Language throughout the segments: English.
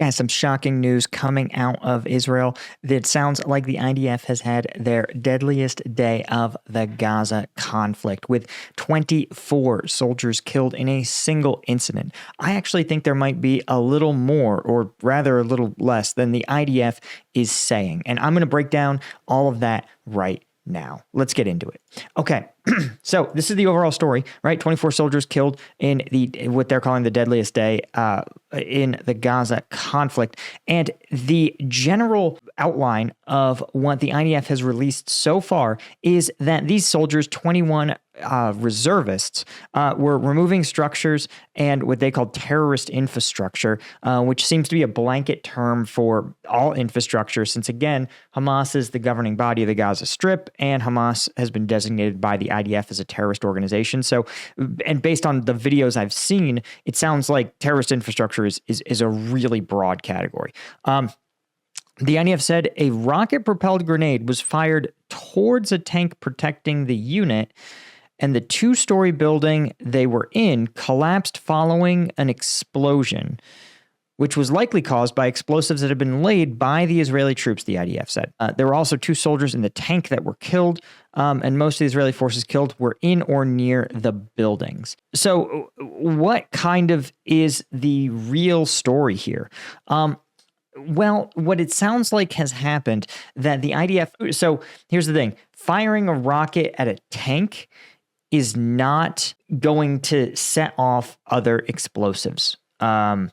Guys, some shocking news coming out of Israel. It sounds like the IDF has had their deadliest day of the Gaza conflict, with 24 soldiers killed in a single incident. I actually think there might be a little more, or rather a little less, than the IDF is saying. And I'm going to break down all of that right now. Let's get into it. Okay, so this is the overall story, right? 24 soldiers killed in what they're calling the deadliest day in the Gaza conflict. And the general outline of what the IDF has released so far is that these soldiers, 21 reservists, were removing structures and what they call terrorist infrastructure, which seems to be a blanket term for all infrastructure, since, again, Hamas is the governing body of the Gaza Strip, and Hamas has been designated by the IDF as a terrorist organization. So, and based on the videos I've seen, it sounds like terrorist infrastructure is a really broad category. The IDF said a rocket-propelled grenade was fired towards a tank protecting the unit, and the two-story building they were in collapsed following an explosion, which was likely caused by explosives that had been laid by the Israeli troops, the IDF said. There were also 2 soldiers in the tank that were killed, and most of the Israeli forces killed were in or near the buildings. So what kind of is the real story here? Well, what it sounds like has happened, that the IDF... So here's the thing. Firing a rocket at a tank is not going to set off other explosives. Unless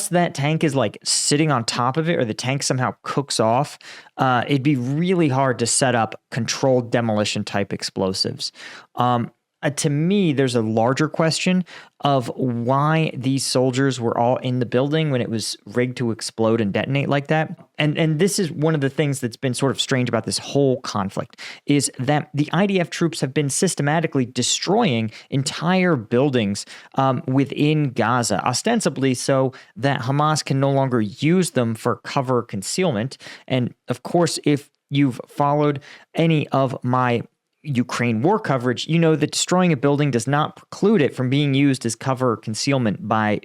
that tank is like sitting on top of it, or the tank somehow cooks off, it'd be really hard to set up controlled demolition type explosives. To me, there's a larger question of why these soldiers were all in the building when it was rigged to explode and detonate like that. And this is one of the things that's been sort of strange about this whole conflict, is that the IDF troops have been systematically destroying entire buildings within Gaza, ostensibly so that Hamas can no longer use them for cover concealment. And of course, if you've followed any of my Ukraine war coverage, you know that destroying a building does not preclude it from being used as cover or concealment by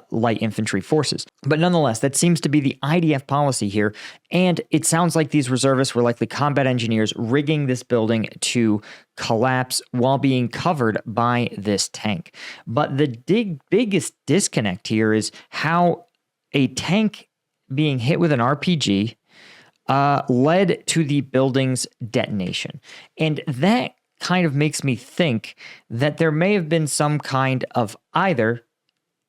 light infantry forces. But nonetheless, that seems to be the IDF policy here. And it sounds like these reservists were likely combat engineers rigging this building to collapse while being covered by this tank. But the biggest disconnect here is how a tank being hit with an RPG led to the building's detonation. And that kind of makes me think that there may have been some kind of either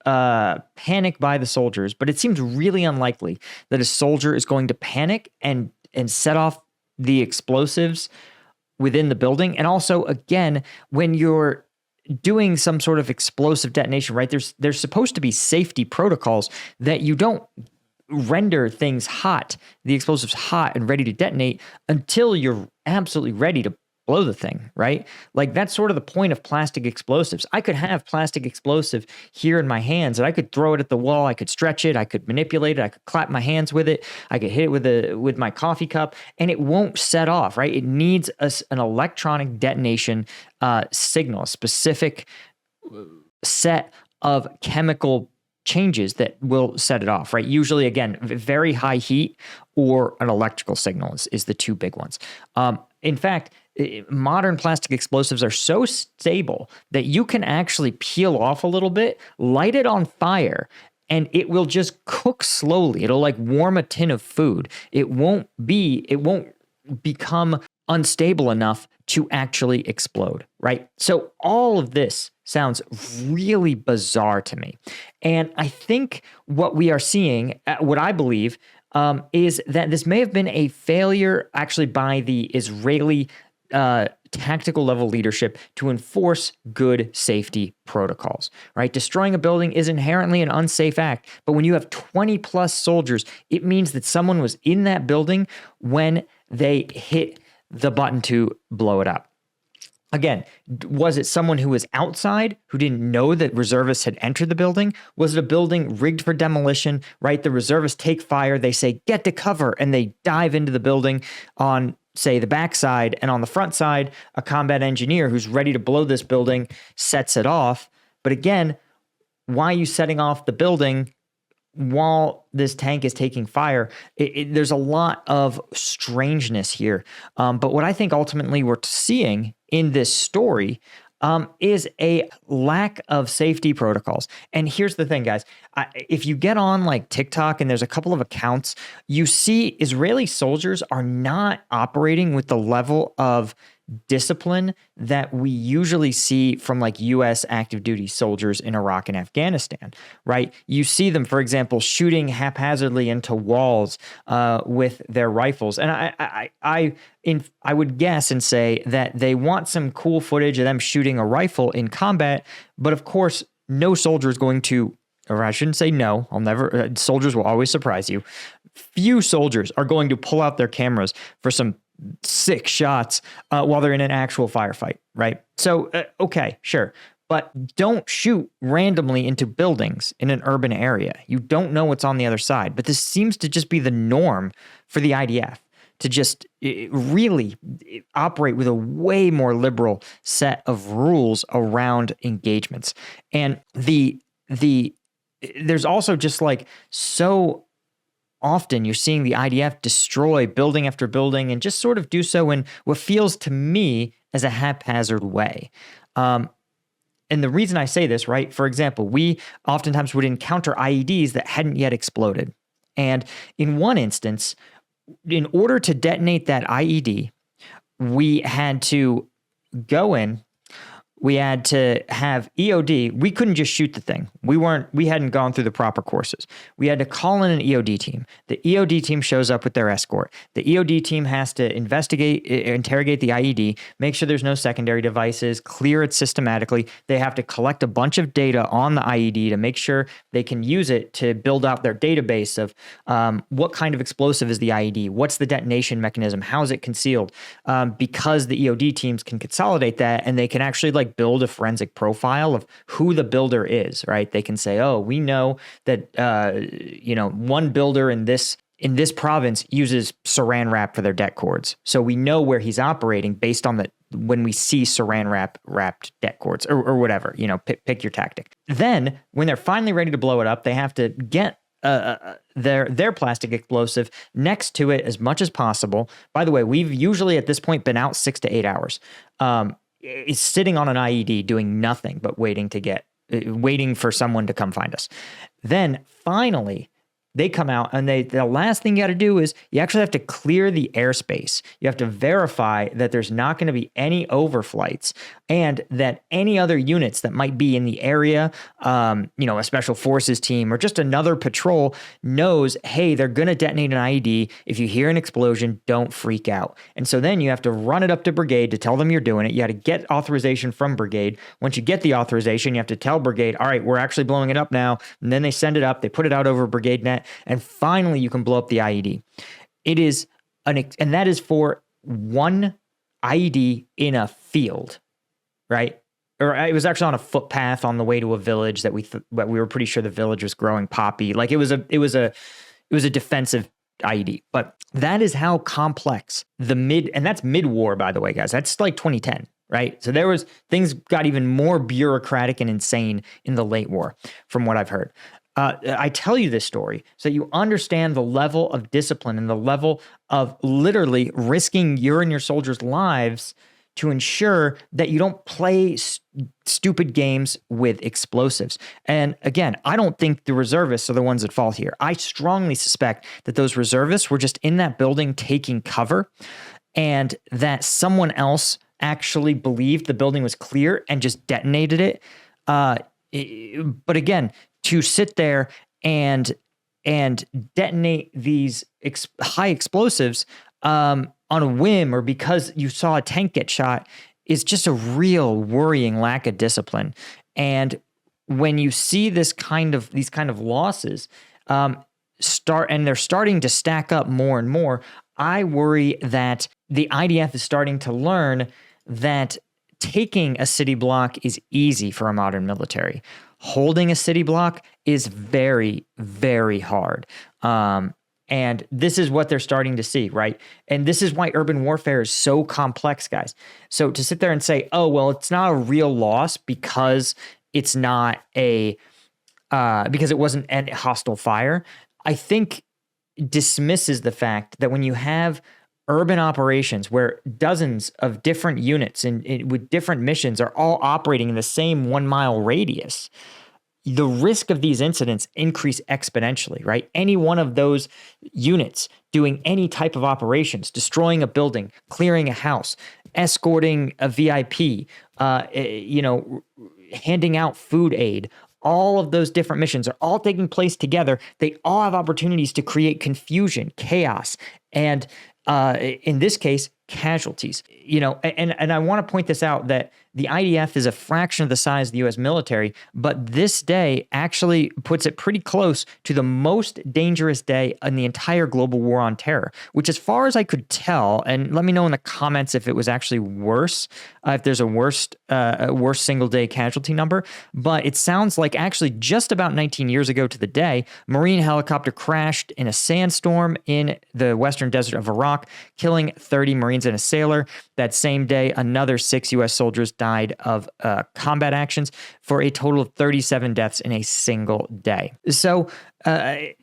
panic by the soldiers, but it seems really unlikely that a soldier is going to panic and set off the explosives within the building. And also, again, when you're doing some sort of explosive detonation, right, there's supposed to be safety protocols that you don't render things hot, the explosives hot and ready to detonate, until you're absolutely ready to blow the thing, right? Like, that's sort of the point of plastic explosives. I could have plastic explosive here in my hands, and I could throw it at the wall, I could stretch it, I could manipulate it, I could clap my hands with it, I could hit it with my coffee cup, and it won't set off, right? It needs an electronic detonation signal, a specific set of chemical changes that will set it off, right? Usually, again, very high heat or an electrical signal is the 2 big ones. In fact, modern plastic explosives are so stable that you can actually peel off a little bit, light it on fire, and it will just cook slowly. It'll like warm a tin of food. It won't become unstable enough to actually explode, right? So all of this sounds really bizarre to me. And I think what we are seeing, what I believe, is that this may have been a failure actually by the Israeli tactical level leadership to enforce good safety protocols, right? Destroying a building is inherently an unsafe act, but when you have 20 plus soldiers, it means that someone was in that building when they hit the button to blow it up. Again, was it someone who was outside who didn't know that reservists had entered the building? Was it a building rigged for demolition, right? The reservists take fire, they say, get to cover, and they dive into the building on, say, the backside, and on the front side, a combat engineer who's ready to blow this building sets it off. But again, why are you setting off the building while this tank is taking fire, there's a lot of strangeness here. But what I think ultimately we're seeing in this story is a lack of safety protocols. And here's the thing, guys. If you get on like TikTok and there's a couple of accounts, you see Israeli soldiers are not operating with the level of discipline that we usually see from like US active duty soldiers in Iraq and Afghanistan, right? You see them, for example, shooting haphazardly into walls with their rifles. And I would guess and say that they want some cool footage of them shooting a rifle in combat, but of course, no soldier is going to, or I shouldn't say no, soldiers will always surprise you. Few soldiers are going to pull out their cameras for some sick shots while they're in an actual firefight, right? So, okay, sure. But don't shoot randomly into buildings in an urban area. You don't know what's on the other side. But this seems to just be the norm for the IDF to just really operate with a way more liberal set of rules around engagements. And there's also just like so often you're seeing the IDF destroy building after building and just sort of do so in what feels to me as a haphazard way. And the reason I say this, right, for example, we oftentimes would encounter IEDs that hadn't yet exploded. And in one instance, in order to detonate that IED, we had to go in, we had to have EOD. We couldn't just shoot the thing. We hadn't gone through the proper courses. We had to call in an EOD team. The EOD team shows up with their escort. The EOD team has to interrogate the IED, make sure there's no secondary devices, clear it systematically. They have to collect a bunch of data on the IED to make sure they can use it to build out their database of what kind of explosive is the IED, what's the detonation mechanism, how is it concealed, because the EOD teams can consolidate that and they can actually like build a forensic profile of who the builder is, right? They can say, oh, we know that, one builder in this province uses saran wrap for their det cords. So we know where he's operating based on when we see saran wrapped det cords or whatever, pick your tactic. Then when they're finally ready to blow it up, they have to get their plastic explosive next to it as much as possible. By the way, we've usually at this point been out 6 to 8 hours. Is sitting on an IED doing nothing but waiting for someone to come find us. Then finally, they come out and the last thing you got to do is you actually have to clear the airspace. You have to verify that there's not going to be any overflights and that any other units that might be in the area, a special forces team or just another patrol knows, hey, they're going to detonate an IED. If you hear an explosion, don't freak out. And so then you have to run it up to brigade to tell them you're doing it. You got to get authorization from brigade. Once you get the authorization, you have to tell brigade, all right, we're actually blowing it up now. And then they send it up, they put it out over brigade net. And finally, you can blow up the IED. And that is for one IED in a field, right? Or it was actually on a footpath on the way to a village that we were pretty sure the village was growing poppy. Like it was a defensive IED. But that is how complex and that's mid-war, by the way, guys. That's like 2010. Right. So things got even more bureaucratic and insane in the late war, from what I've heard. I tell you this story so that you understand the level of discipline and the level of literally risking your and your soldiers' lives to ensure that you don't play stupid games with explosives. And again, I don't think the reservists are the ones that fall here. I strongly suspect that those reservists were just in that building taking cover and that someone else actually believed the building was clear and just detonated it. But again, to sit there and detonate these high explosives on a whim or because you saw a tank get shot is just a real worrying lack of discipline. And when you see these kind of losses they're starting to stack up more and more, I worry that the IDF is starting to learn that taking a city block is easy for a modern military. Holding a city block is very, very hard. And this is what they're starting to see, right? And this is why urban warfare is so complex, guys. So to sit there and say, oh, well, it's not a real loss because it's not a because it wasn't a hostile fire, I think dismisses the fact that when you have urban operations where dozens of different units with different missions are all operating in the same 1 mile radius, the risk of these incidents increase exponentially, right? Any one of those units doing any type of operations, destroying a building, clearing a house, escorting a VIP, handing out food aid, all of those different missions are all taking place together. They all have opportunities to create confusion, chaos, and in this case, casualties. And I want to point this out that the IDF is a fraction of the size of the U.S. military, but this day actually puts it pretty close to the most dangerous day in the entire global war on terror, which as far as I could tell, and let me know in the comments if it was actually worse, if there's a worse single day casualty number, but it sounds like actually just about 19 years ago to the day, Marine helicopter crashed in a sandstorm in the western desert of Iraq, killing 30 Marines and a sailor. That same day, another 6 U.S. soldiers died of combat actions for a total of 37 deaths in a single day. So I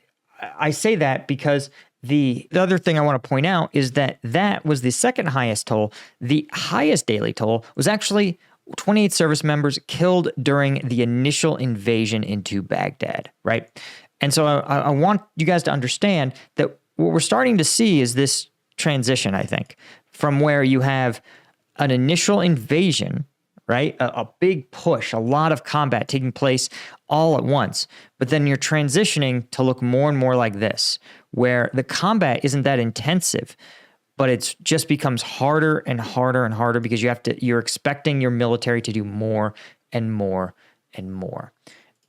say that because the other thing I want to point out is that was the second highest toll. The highest daily toll was actually 28 service members killed during the initial invasion into Baghdad, right? And so I want you guys to understand that what we're starting to see is this transition, I think, from where you have an initial invasion, right? A big push, a lot of combat taking place all at once. But then you're transitioning to look more and more like this, where the combat isn't that intensive, but it just becomes harder and harder and harder because you're expecting your military to do more and more and more.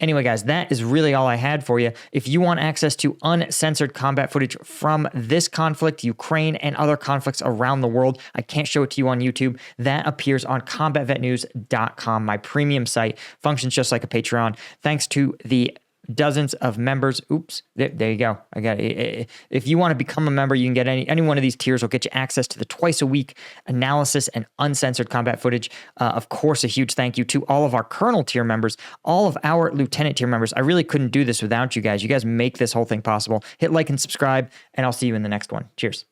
Anyway, guys, that is really all I had for you. If you want access to uncensored combat footage from this conflict, Ukraine, and other conflicts around the world, I can't show it to you on YouTube. That appears on combatvetnews.com. My premium site functions just like a Patreon. Thanks to the dozens of members. Oops, there you go. I got it. If you want to become a member, you can get any one of these tiers will get you access to the twice a week analysis and uncensored combat footage. Of course, a huge thank you to all of our Colonel tier members, all of our Lieutenant tier members. I really couldn't do this without you guys. You guys make this whole thing possible. Hit like and subscribe, and I'll see you in the next one. Cheers.